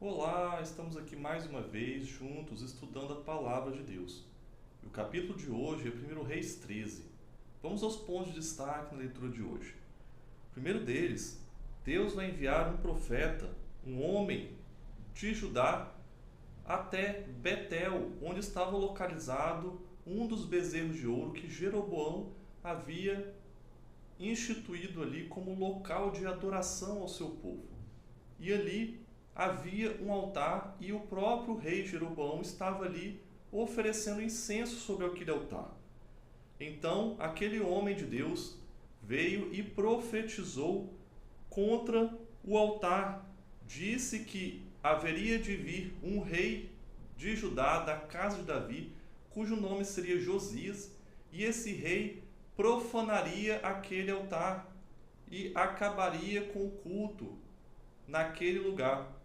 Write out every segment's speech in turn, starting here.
Olá, estamos aqui mais uma vez juntos estudando a Palavra de Deus. E o capítulo de hoje é 1 Reis 13. Vamos aos pontos de destaque na leitura de hoje. O primeiro deles, Deus vai enviar um profeta, um homem de Judá, até Betel, onde estava localizado um dos bezerros de ouro que Jeroboão havia instituído ali como local de adoração ao seu povo. E ali havia um altar e o próprio rei Jeroboão estava ali oferecendo incenso sobre aquele altar. Então, aquele homem de Deus veio e profetizou contra o altar. Disse que haveria de vir um rei de Judá, da casa de Davi, cujo nome seria Josias, e esse rei profanaria aquele altar e acabaria com o culto naquele lugar.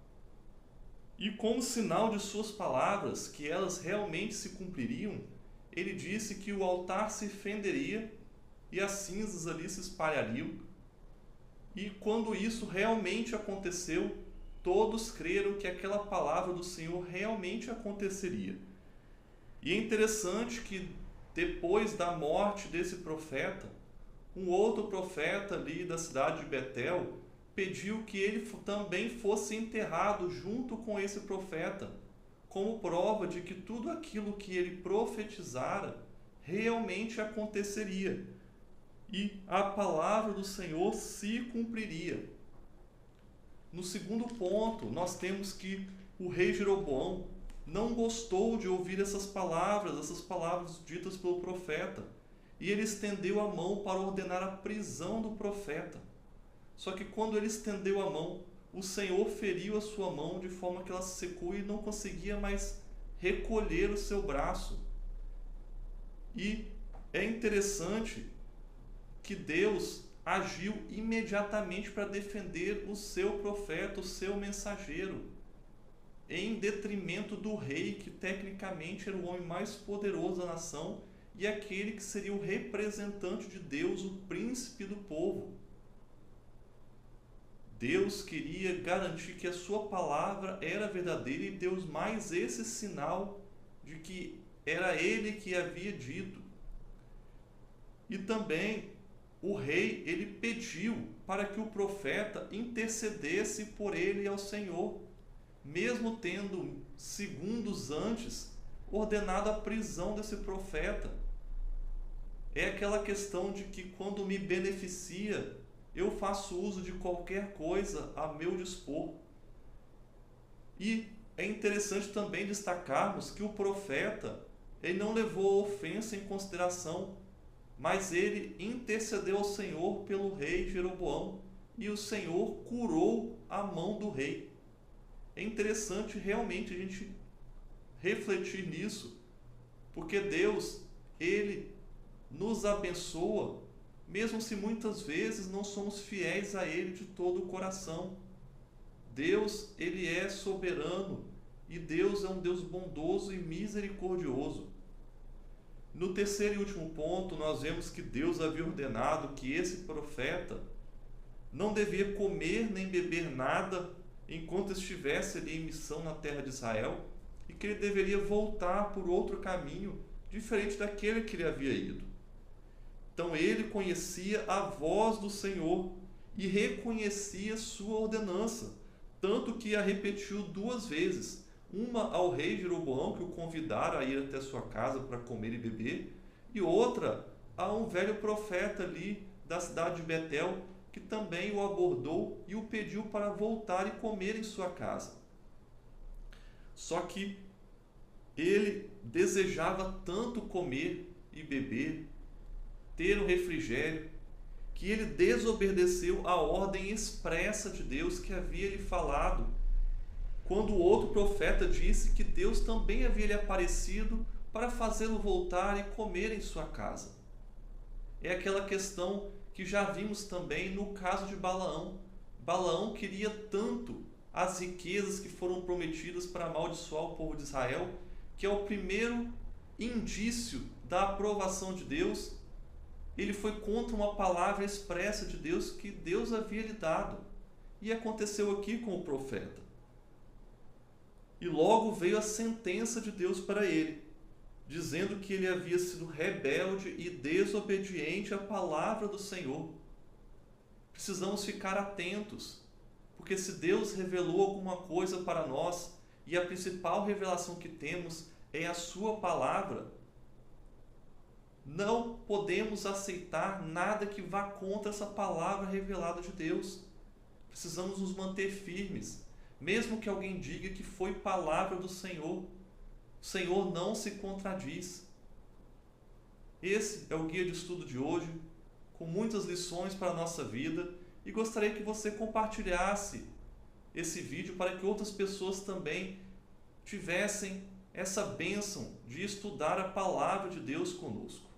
E como sinal de suas palavras, que elas realmente se cumpririam, ele disse que o altar se fenderia e as cinzas ali se espalhariam. E quando isso realmente aconteceu, todos creram que aquela palavra do Senhor realmente aconteceria. E é interessante que depois da morte desse profeta, um outro profeta ali da cidade de Betel pediu que ele também fosse enterrado junto com esse profeta, como prova de que tudo aquilo que ele profetizara realmente aconteceria e a palavra do Senhor se cumpriria. No segundo ponto, nós temos que o rei Jeroboão não gostou de ouvir essas palavras ditas pelo profeta, e ele estendeu a mão para ordenar a prisão do profeta. Só que quando ele estendeu a mão, o Senhor feriu a sua mão de forma que ela se secou e não conseguia mais recolher o seu braço. E é interessante que Deus agiu imediatamente para defender o seu profeta, o seu mensageiro, em detrimento do rei, que tecnicamente era o homem mais poderoso da nação e aquele que seria o representante de Deus, o príncipe do povo. Deus queria garantir que a sua palavra era verdadeira e deu mais esse sinal de que era ele que havia dito. E também o rei, ele pediu para que o profeta intercedesse por ele ao Senhor, mesmo tendo segundos antes ordenado a prisão desse profeta. É aquela questão de que quando me beneficia, eu faço uso de qualquer coisa a meu dispor. E é interessante também destacarmos que o profeta, ele não levou a ofensa em consideração, mas ele intercedeu ao Senhor pelo rei Jeroboão, e o Senhor curou a mão do rei. É interessante realmente a gente refletir nisso, porque Deus, ele nos abençoa, mesmo se muitas vezes não somos fiéis a ele de todo o coração. Deus, ele é soberano, e Deus é um Deus bondoso e misericordioso. No terceiro e último ponto, nós vemos que Deus havia ordenado que esse profeta não devia comer nem beber nada enquanto estivesse ali em missão na terra de Israel, e que ele deveria voltar por outro caminho diferente daquele que ele havia ido. Então ele conhecia a voz do Senhor e reconhecia sua ordenança, tanto que a repetiu 2 vezes, uma ao rei Jeroboão, que o convidara a ir até sua casa para comer e beber, e outra a um velho profeta ali da cidade de Betel, que também o abordou e o pediu para voltar e comer em sua casa. Só que ele desejava tanto comer e beber, ter um refrigério, que ele desobedeceu a ordem expressa de Deus que havia lhe falado, quando o outro profeta disse que Deus também havia lhe aparecido para fazê-lo voltar e comer em sua casa. É aquela questão que já vimos também no caso de Balaão. Balaão queria tanto as riquezas que foram prometidas para amaldiçoar o povo de Israel, que é o primeiro indício da aprovação de Deus. Ele foi contra uma palavra expressa de Deus que Deus havia lhe dado. E aconteceu aqui com o profeta. E logo veio a sentença de Deus para ele, dizendo que ele havia sido rebelde e desobediente à palavra do Senhor. Precisamos ficar atentos, porque se Deus revelou alguma coisa para nós, e a principal revelação que temos é a sua palavra, não podemos aceitar nada que vá contra essa palavra revelada de Deus. Precisamos nos manter firmes, mesmo que alguém diga que foi palavra do Senhor. O Senhor não se contradiz. Esse é o guia de estudo de hoje, com muitas lições para a nossa vida, e gostaria que você compartilhasse esse vídeo para que outras pessoas também tivessem essa bênção de estudar a palavra de Deus conosco.